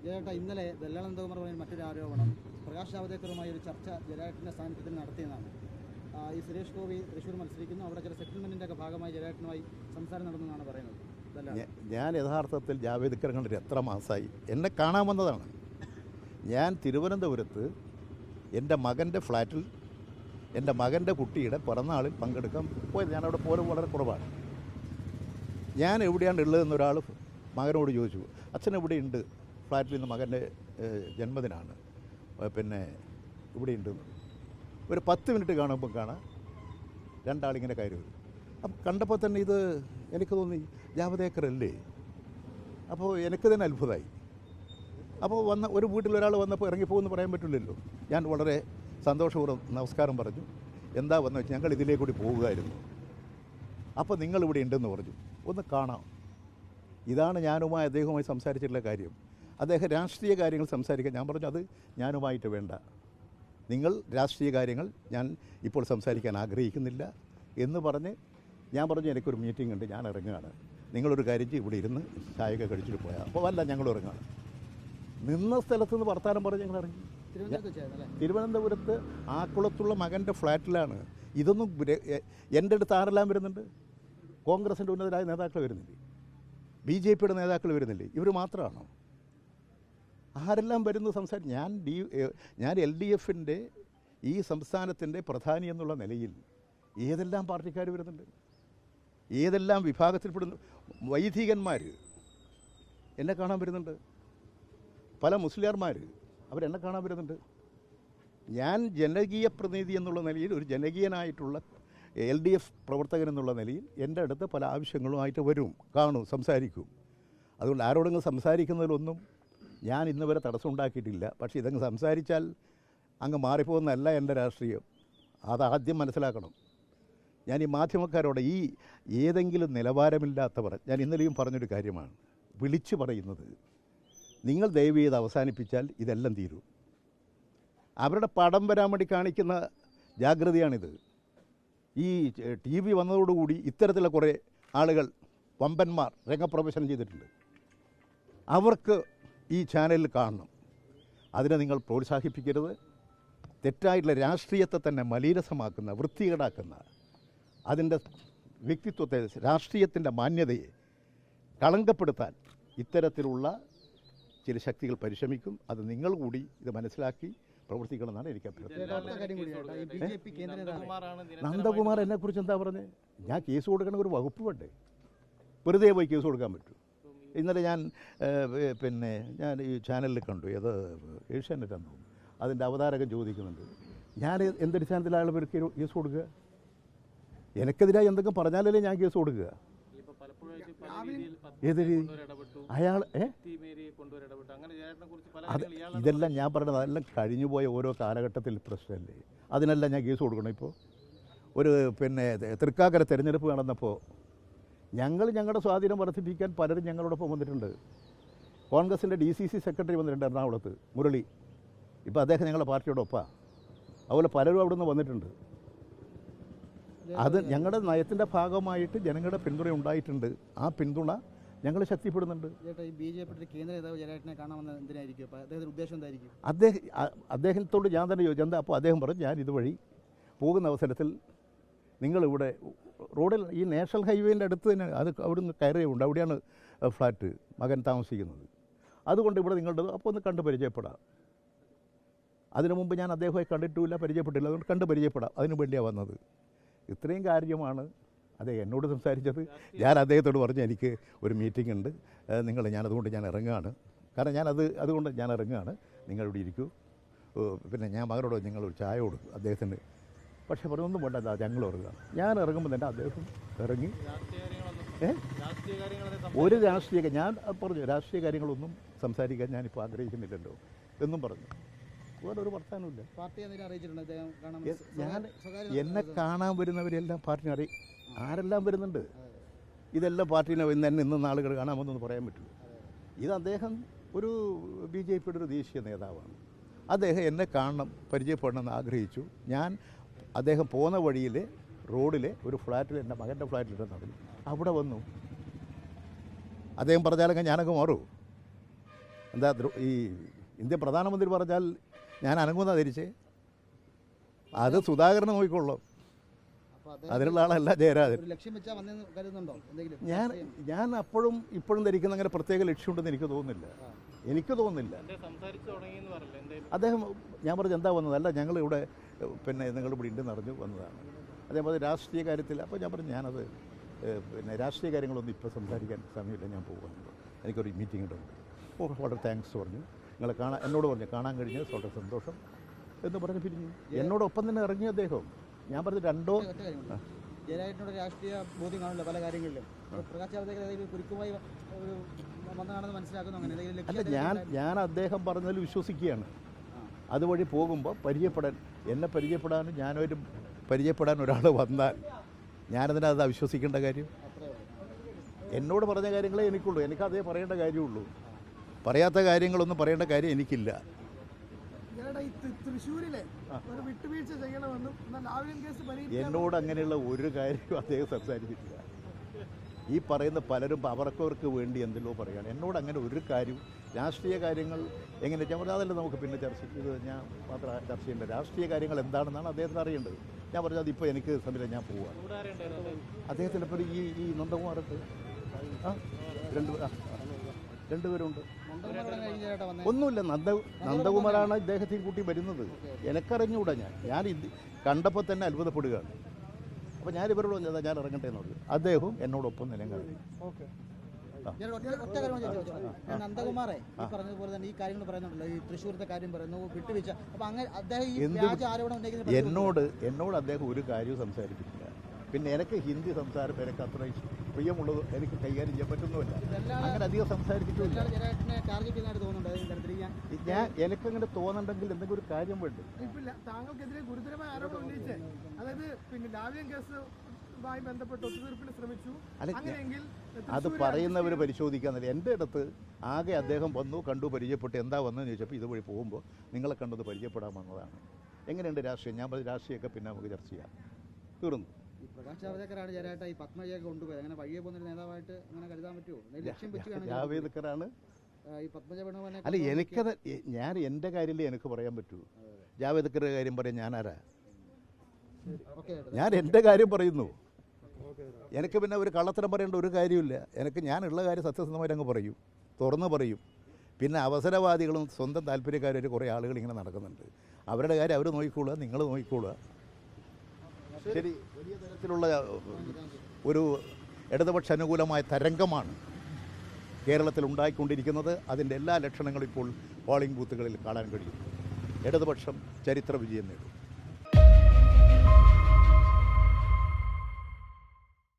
ജയേട്ട, ഇന്നലെ ദല്ലാളന്തകുമാർ പറയുന്ന മറ്റൊരു ആരോപണം പ്രകാശ് ജാവദേക്കറുമായി ഒരു ചർച്ച ജയരാജൻ്റെ സാന്നിധ്യത്തിൽ നടത്തിയതാണ്. ഈ സുരേഷ് ഗോപി തൃശ്ശൂർ മത്സരിക്കുന്നു, അവിടെ ചില സെറ്റിൽമെൻറ്റിൻ്റെ ഒക്കെ ഭാഗമായി ജയരാജനുമായി സംസാരം നടന്നെന്നാണ് പറയുന്നത്. ഞാൻ യഥാർത്ഥത്തിൽ ജാവേദ്കർ കണ്ടിട്ട് എത്ര മാസമായി എന്നെ കാണാൻ വന്നതാണ്. ഞാൻ തിരുവനന്തപുരത്ത് എൻ്റെ മകൻ്റെ ഫ്ലാറ്റിൽ എൻ്റെ മകൻ്റെ കുട്ടിയുടെ പിറന്നാളിൽ പങ്കെടുക്കാൻ പോയത്. ഞാനവിടെ പോലും വളരെ കുറവാണ്. ഞാൻ എവിടെയാണ് ഉള്ളതെന്ന് ഒരാൾ മകനോട് ചോദിച്ചു. അച്ഛൻ എവിടെയുണ്ട്? ഫ്ലാറ്റിൽ നിന്ന് മകൻ്റെ ജന്മദിനാണ്, പിന്നെ ഇവിടെയുണ്ട്. ഒരു 10 മിനിറ്റ് കാണുമ്പോൾ കാണാം രണ്ടാളിങ്ങനെ കയറി വരും. അപ്പം കണ്ടപ്പോൾ തന്നെ ഇത് എനിക്ക് തോന്നി ജാവദേക്കർ അല്ലേ. അപ്പോൾ എനിക്ക് തന്നെ അത്ഭുതമായി. അപ്പോൾ ഒരു വീട്ടിലൊരാൾ വന്നപ്പോൾ ഇറങ്ങിപ്പോകുമെന്ന് പറയാൻ പറ്റില്ലല്ലോ. ഞാൻ വളരെ സന്തോഷപൂർവ്വം നമസ്കാരം പറഞ്ഞു. എന്താ വന്നു വെച്ചാൽ ഞങ്ങൾ ഇതിലേ കൂടി പോവുകയായിരുന്നു. അപ്പോൾ നിങ്ങളിവിടെ ഉണ്ടെന്ന് പറഞ്ഞു, ഒന്ന് കാണാം. ഇതാണ് ഞാനുമായി അദ്ദേഹവുമായി സംസാരിച്ചിട്ടുള്ള കാര്യം. അദ്ദേഹം രാഷ്ട്രീയ കാര്യങ്ങൾ സംസാരിക്കാൻ ഞാൻ പറഞ്ഞു, അത് ഞാനുമായിട്ട് വേണ്ട, നിങ്ങൾ രാഷ്ട്രീയ കാര്യങ്ങൾ ഞാൻ ഇപ്പോൾ സംസാരിക്കാൻ ആഗ്രഹിക്കുന്നില്ല എന്ന് പറഞ്ഞ് ഞാൻ പറഞ്ഞു എനിക്കൊരു മീറ്റിംഗ് ഉണ്ട്, ഞാൻ ഇറങ്ങുകയാണ്, നിങ്ങളൊരു കാര്യം ചെയ്ത് ഇവിടെ ഇരുന്ന് ചായയൊക്കെ കഴിച്ചിട്ട് പോയാൽ. അപ്പോൾ വല്ല ഞങ്ങൾ ഇറങ്ങുകയാണ്. നിന്ന സ്ഥലത്ത് നിന്ന് വർത്താനം പറഞ്ഞ് ഞങ്ങൾ ഇറങ്ങി. തിരുവനന്തപുരത്ത് ആക്കുളത്തുള്ള മകൻ്റെ ഫ്ലാറ്റിലാണ്. ഇതൊന്നും എൻ്റെ അടുത്ത് ആരെല്ലാം വരുന്നുണ്ട്? കോൺഗ്രസിൻ്റെ ഉന്നതരായ നേതാക്കൾ വരുന്നില്ലേ? BJPയുടെ നേതാക്കൾ വരുന്നില്ലേ? ഇവർ മാത്രമാണോ? ആരെല്ലാം വരുന്നു സംസാരിച്ച്? ഞാൻ LDFൻ്റെ ഈ സംസ്ഥാനത്തിൻ്റെ പ്രധാനി എന്നുള്ള നിലയിൽ ഏതെല്ലാം പാർട്ടിക്കാർ വരുന്നുണ്ട്, ഏതെല്ലാം വിഭാഗത്തിൽപ്പെടുന്നു. വൈദികന്മാർ എന്നെ കാണാൻ വരുന്നുണ്ട്, പല മുസ്ലിയാർമാർ അവരെന്നെ കാണാൻ വരുന്നുണ്ട്. ഞാൻ ജനകീയ പ്രതിനിധി എന്നുള്ള നിലയിൽ, ഒരു ജനകീയനായിട്ടുള്ള LDF പ്രവർത്തകൻ എന്നുള്ള നിലയിൽ എൻ്റെ അടുത്ത് പല ആവശ്യങ്ങളുമായിട്ട് വരും, കാണും, സംസാരിക്കും. അതുകൊണ്ട് ആരോടെങ്കിലും സംസാരിക്കുന്നതിലൊന്നും ഞാൻ ഇന്ന് വരെ തടസ്സം ഉണ്ടാക്കിയിട്ടില്ല. പക്ഷേ ഇതങ്ങ് സംസാരിച്ചാൽ അങ്ങ് മാറിപ്പോകുന്നതല്ല എൻ്റെ രാഷ്ട്രീയം. അതാദ്യം മനസ്സിലാക്കണം. ഞാൻ ഈ മാധ്യമക്കാരോട് ഈ ഏതെങ്കിലും നിലവാരമില്ലാത്തവർ, ഞാൻ ഇന്നലെയും പറഞ്ഞൊരു കാര്യമാണ് വിളിച്ചു പറയുന്നത്, നിങ്ങൾ ദയവ് ചെയ്ത് അവസാനിപ്പിച്ചാൽ ഇതെല്ലാം തീരും. അവരുടെ പടം വരാൻ വേണ്ടി കാണിക്കുന്ന ജാഗ്രതയാണിത്. ഈ TV വന്നതോടുകൂടി ഇത്തരത്തിലുള്ള കുറേ ആളുകൾ, വമ്പന്മാർ രംഗപ്രവേശനം ചെയ്തിട്ടുണ്ട്. അവർക്ക് ഈ ചാനലിൽ കാണണം. അതിനെ നിങ്ങൾ പ്രോത്സാഹിപ്പിക്കരുത്. തെറ്റായിട്ടുള്ള രാഷ്ട്രീയത്തെ തന്നെ മലീരസമാക്കുന്ന, വൃത്തികേടാക്കുന്ന, അതിൻ്റെ വ്യക്തിത്വത്തെ, രാഷ്ട്രീയത്തിൻ്റെ മാന്യതയെ കളങ്കപ്പെടുത്താൻ ഇത്തരത്തിലുള്ള ചില ശക്തികൾ പരിശ്രമിക്കും. അത് നിങ്ങൾ കൂടി ഇത് മനസ്സിലാക്കി പ്രവർത്തിക്കണമെന്നാണ് എനിക്ക് അഭ്യർത്ഥന. നന്ദകുമാർ എന്നെക്കുറിച്ച് എന്താ പറഞ്ഞത്? ഞാൻ കേസ് കൊടുക്കണ ഒരു വകുപ്പ് വേണ്ടേ? വെറുതെ പോയി കേസ് കൊടുക്കാൻ പറ്റൂ? ഇന്നലെ ഞാൻ ഈ ചാനലിൽ കണ്ടു, അത് ഏഷ്യാനെറ്റാണ്, അതിൻ്റെ അവതാരകൻ ചോദിക്കുന്നുണ്ട്, ഞാൻ എന്തടിസ്ഥാനത്തിൽ അയാൾ പേർക്ക് കേസ് കൊടുക്കുക? എനിക്കെതിരായി എന്തെങ്കിലും പറഞ്ഞാലല്ലേ ഞാൻ കേസ് കൊടുക്കുക? ഏത് രീതി? അയാൾ ഇതെല്ലാം ഞാൻ പറഞ്ഞത് അതെല്ലാം കഴിഞ്ഞുപോയ ഓരോ കാലഘട്ടത്തിൽ പ്രശ്നമല്ലേ? അതിനെല്ലാം ഞാൻ കേസ് കൊടുക്കണം. ഇപ്പോൾ ഒരു തൃക്കാക്കര തെരഞ്ഞെടുപ്പ് നടന്നപ്പോൾ ഞങ്ങളുടെ സ്വാധീനം വർദ്ധിപ്പിക്കാൻ പലരും ഞങ്ങളോടൊപ്പം വന്നിട്ടുണ്ട്. കോൺഗ്രസിൻ്റെ DCC സെക്രട്ടറി വന്നിട്ടുണ്ട് എറണാകുളത്ത്, മുരളി. ഇപ്പോൾ അദ്ദേഹം ഞങ്ങളുടെ പാർട്ടിയോടൊപ്പമാണ്. അതുപോലെ പലരും അവിടെ നിന്ന് വന്നിട്ടുണ്ട്. അത് ഞങ്ങളുടെ നയത്തിൻ്റെ ഭാഗമായിട്ട് ജനങ്ങളുടെ പിന്തുണ ഉണ്ടായിട്ടുണ്ട്. ആ പിന്തുണ ഞങ്ങൾ ശക്തിപ്പെടുന്നുണ്ട്. അദ്ദേഹത്തോട് ഞാൻ തന്നെ ചോദിച്ചു, എന്താ? അപ്പോൾ അദ്ദേഹം പറഞ്ഞു, ഞാൻ ഇതുവഴി പോകുന്ന അവസരത്തിൽ നിങ്ങളിവിടെ റോഡിൽ ഈ നാഷണൽ ഹൈവേൻ്റെ അടുത്ത് തന്നെ, അത് അവിടുന്ന് കയറിയുണ്ട്, അവിടെയാണ് ഫ്ലാറ്റ് മകൻ താമസിക്കുന്നത്. അതുകൊണ്ട് ഇവിടെ നിങ്ങളുടെ അപ്പോൾ ഒന്ന് കണ്ട് പരിചയപ്പെടാം. അതിനു മുമ്പ് ഞാൻ അദ്ദേഹമായി കണ്ടിട്ടുമില്ല, പരിചയപ്പെട്ടില്ല. അതുകൊണ്ട് കണ്ട് പരിചയപ്പെടാം, അതിനു വേണ്ടിയാണ് വന്നത്. ഇത്രയും കാര്യമാണ് അദ്ദേഹം എന്നോട് സംസാരിച്ചത്. ഞാൻ അദ്ദേഹത്തോട് പറഞ്ഞു, എനിക്ക് ഒരു മീറ്റിംഗ് ഉണ്ട്, ഞാനതുകൊണ്ട് ഞാൻ ഇറങ്ങുകയാണ്. കാരണം അതുകൊണ്ട് ഞാൻ ഇറങ്ങുകയാണ്, നിങ്ങളിവിടെ ഇരിക്കൂ. ഞാൻ മകനോട് ഞങ്ങളൊരു ചായ കൊടുക്കും അദ്ദേഹത്തിന്. പക്ഷേ പറഞ്ഞൊന്നും വേണ്ട, ഞങ്ങൾ ഇറങ്ങുകയാണ്. ഞാൻ ഇറങ്ങുമ്പോൾ തന്നെ അദ്ദേഹം ഇറങ്ങി. ഒരു ഞാൻ പറഞ്ഞു, രാഷ്ട്രീയ കാര്യങ്ങളൊന്നും സംസാരിക്കാൻ ഞാനിപ്പോൾ ആഗ്രഹിക്കുന്നില്ലല്ലോ എന്നും പറഞ്ഞു. വേറൊരു വർത്താനമില്ല. ഞാൻ എന്നെ കാണാൻ വരുന്നവരെല്ലാം പാർട്ടിനെ ആരെല്ലാം വരുന്നുണ്ട്. ഇതെല്ലാം പാർട്ടിനെ ഇന്ന് നാളുകൾ കാണാമെന്നൊന്നും പറയാൻ പറ്റില്ല. ഇത് അദ്ദേഹം ഒരു BJPയുടെ ഒരു ദേശീയ നേതാവാണ്. അദ്ദേഹം എന്നെ കാണണം, പരിചയപ്പെടണമെന്ന് ആഗ്രഹിച്ചു. ഞാൻ അദ്ദേഹം പോകുന്ന വഴിയിൽ റോഡിലെ ഒരു ഫ്ലാറ്റിൽ, എൻ്റെ മകൻ്റെ ഫ്ലാറ്റിലിരുന്നത്, അവിടെ വന്നു. അദ്ദേഹം പറഞ്ഞാലൊക്കെ ഞാനങ്ങ് മാറൂ. എന്താ ഈ ഇന്ത്യൻ പ്രധാനമന്ത്രി പറഞ്ഞാൽ ഞാൻ അനങ്ങുന്ന ധരിച്ചേ, അത് സുധാകരനെ നോക്കിക്കൊള്ളാം. അപ്പോൾ അദ്ദേഹം അതിനുള്ള ആളല്ല ജയരാജൻ. ഒരു ലക്ഷ്യം വെച്ചാൽ വന്നെന്ന് കരുതുന്നുണ്ടോ എന്തെങ്കിലും? ഞാൻ അപ്പോഴും ഇപ്പോഴും ധരിക്കുന്ന അങ്ങനെ പ്രത്യേക ലക്ഷ്യമുണ്ടെന്ന് എനിക്ക് തോന്നുന്നില്ല. അദ്ദേഹം ഞാൻ പറഞ്ഞു എന്താ വന്നത്, അല്ല ഞങ്ങൾ ഇവിടെ പിന്നെ നിങ്ങൾ ഇവിടെ ഉണ്ടെന്ന് അറിഞ്ഞു വന്നതാണ്. അതേപോലെ രാഷ്ട്രീയ കാര്യത്തിൽ അപ്പോൾ ഞാൻ പറഞ്ഞു ഞാനത് പിന്നെ രാഷ്ട്രീയ കാര്യങ്ങളൊന്നും ഇപ്പോൾ സംസാരിക്കാൻ സമയമില്ല, ഞാൻ പോകുന്നുണ്ട്, എനിക്കൊരു മീറ്റിംഗ് ഉണ്ട്. ഓ വളരെ താങ്ക്സ് പറഞ്ഞു. നിങ്ങളെ എന്നോട് പറഞ്ഞു കാണാൻ കഴിഞ്ഞത് വളരെ സന്തോഷം എന്ന് പറഞ്ഞ് പിരിഞ്ഞു. എന്നോടൊപ്പം തന്നെ ഇറങ്ങി അദ്ദേഹം. ഞാൻ പറഞ്ഞു ജയരാജനോട് രാഷ്ട്രീയ ബോധ്യം കാണില്ല പല കാര്യങ്ങളിലും. പ്രകാശ് ജാവദേക്കർ കുരുക്കുമായി വന്നതാണെന്ന് മനസ്സിലാക്കുന്നു. അങ്ങനെ അല്ല, ഞാൻ അദ്ദേഹം പറഞ്ഞതിൽ വിശ്വസിക്കുകയാണ്. അതുവഴി പോകുമ്പോൾ എന്നെ പരിചയപ്പെടാനും ഞാനൊരു പരിചയപ്പെടാൻ ഒരാൾ വന്നാൽ ഞാനതിനത് അവിശ്വസിക്കേണ്ട കാര്യം? എന്നോട് പറഞ്ഞ കാര്യങ്ങളേ എനിക്കുള്ളൂ, എനിക്കതേ പറയേണ്ട കാര്യമുള്ളൂ. പറയാത്ത കാര്യങ്ങളൊന്നും പറയേണ്ട കാര്യം എനിക്കില്ല. എന്നോട് അങ്ങനെയുള്ള ഒരു കാര്യവും അദ്ദേഹം സംസാരിച്ചിട്ടില്ല. ഈ പറയുന്ന പലരും അവർക്കവർക്ക് വേണ്ടി എന്തെല്ലോ പറയുകയാണ്. എന്നോട് അങ്ങനെ ഒരു കാര്യവും രാഷ്ട്രീയ കാര്യങ്ങൾ എങ്ങനെ ഞാൻ പറഞ്ഞാൽ അതല്ല നമുക്ക് പിന്നെ ചർച്ച ഇത് ഞാൻ മാത്രം ചർച്ച ചെയ്യേണ്ടത്. രാഷ്ട്രീയ കാര്യങ്ങൾ എന്താണെന്നാണ് അദ്ദേഹത്തിന് അറിയേണ്ടത്. ഞാൻ പറഞ്ഞത് അതിപ്പോൾ എനിക്ക് സമയം ഞാൻ പോവുകയാണ്. അദ്ദേഹത്തിൻ്റെ ഇപ്പോൾ ഈ നന്ദകുമാറുണ്ട്, രണ്ടുപേരുണ്ട്. ഒന്നുമില്ല, നന്ദകുമാറാണ് ഇദ്ദേഹത്തെയും കൂട്ടി വരുന്നത്. എനിക്കറിഞ്ഞുകൂടാ. ഞാൻ ഇത് കണ്ടപ്പോൾ തന്നെ അത്ഭുതപ്പെടുകയാണ്. അപ്പോൾ ഞാൻ ഇവരോട് പറഞ്ഞത് ഞാൻ ഇറങ്ങട്ടെ എന്ന് പറഞ്ഞു. അദ്ദേഹവും എന്നോടൊപ്പം നിലം നന്ദകുമാറെ ഈ പറഞ്ഞതുപോലെ തന്നെ ഈ കാര്യങ്ങൾ പറയുന്നുണ്ടല്ലോ, ഈ തൃശ്ശൂരത്തെ കാര്യം പറയുന്നു, വിട്ടുവീഴ്ച. അപ്പോൾ അങ്ങനെ അദ്ദേഹം ആരോപണം എന്നോട് അദ്ദേഹം ഒരു കാര്യവും സംസാരിച്ചിട്ടില്ല. പിന്നെ എനിക്ക് ഹിന്ദി സംസാരം എനിക്ക് അത്ര പ്രിയമുള്ളത് എനിക്ക് കൈകാര്യം ചെയ്യാൻ പറ്റുന്നുമില്ല. അങ്ങനെ അധികം സംസാരിച്ചിട്ടില്ല. എനിക്കങ്ങനെ തോന്നുന്നുണ്ടെങ്കിൽ എന്തെങ്കിലും ഒരു കാര്യം വേണ്ട. താങ്കൾക്കെതിരെ ഗുരുതരമായ ആരോപണം ഉന്നയിച്ചേ, അതായത് പിന്നെ ലാവ്ലിൻ കേസുമായി ബന്ധപ്പെട്ട് ഒത്തുതീർപ്പിന് ശ്രമിച്ചു. അങ്ങനെയെങ്കിൽ അത് പറയുന്നവർ പരിശോധിക്കാന്നില്ല. എൻ്റെ അടുത്ത് ആകെ അദ്ദേഹം വന്നു, കണ്ടു, പരിചയപ്പെട്ട് എന്താ വന്നതെന്ന് ചോദിച്ചപ്പോൾ ഇതുവഴി പോകുമ്പോൾ നിങ്ങളെ കണ്ടത് പരിചയപ്പെടാൻ വന്നതാണ്. എങ്ങനെയുണ്ട് രാഷ്ട്രീയം? ഞാൻ പറഞ്ഞ രാഷ്ട്രീയമൊക്കെ പിന്നെ നമുക്ക് ചർച്ച ചെയ്യാം. തീർന്നു. പ്രകാശ് ജാവദേക്കറാണ് ജയരാജ ഈ പത്മജയൊക്കെ കൊണ്ടുപോയത്. അങ്ങനെ വഴിയെ പോകുന്ന നേതാവായിട്ട് അങ്ങനെ കരുതാൻ പറ്റുമോ? ലക്ഷ്യം വെച്ച് ജാവേദ്കറാണ് ഈ പത്മജ വേണുഗോപാലിനെ. അല്ല, എനിക്കത് ഞാൻ എൻ്റെ കാര്യമില്ലേ എനിക്ക് പറയാൻ പറ്റൂ. ജാവേദ്കറുടെ കാര്യം പറയാൻ ഞാനാരാ? ഞാൻ എൻ്റെ കാര്യം പറയുന്നു. എനിക്ക് പിന്നെ ഒരു കള്ളത്തരം പറയേണ്ട ഒരു കാര്യമില്ല. ഞാനുള്ള കാര്യം സത്യസന്ധമായിട്ട് അങ്ങ് പറയും, തുറന്ന് പറയും. പിന്നെ അവസരവാദികളും സ്വന്തം താല്പര്യക്കാരും കുറേ ആളുകൾ ഇങ്ങനെ നടക്കുന്നുണ്ട്. അവരുടെ കാര്യം അവർ നോക്കിക്കൊള്ളുക, നിങ്ങൾ നോക്കിക്കൊള്ളുക. ശരി, വലിയ തരത്തിലുള്ള ഒരു ഇടതുപക്ഷ അനുകൂലമായ തരംഗമാണ് കേരളത്തിൽ ഉണ്ടായിക്കൊണ്ടിരിക്കുന്നത്. അതിൻ്റെ എല്ലാ ലക്ഷണങ്ങളും ഇപ്പോൾ പോളിംഗ് ബൂത്തുകളിൽ കാണാൻ കഴിയും. ഇടതുപക്ഷം ചരിത്ര വിജയം നേടും.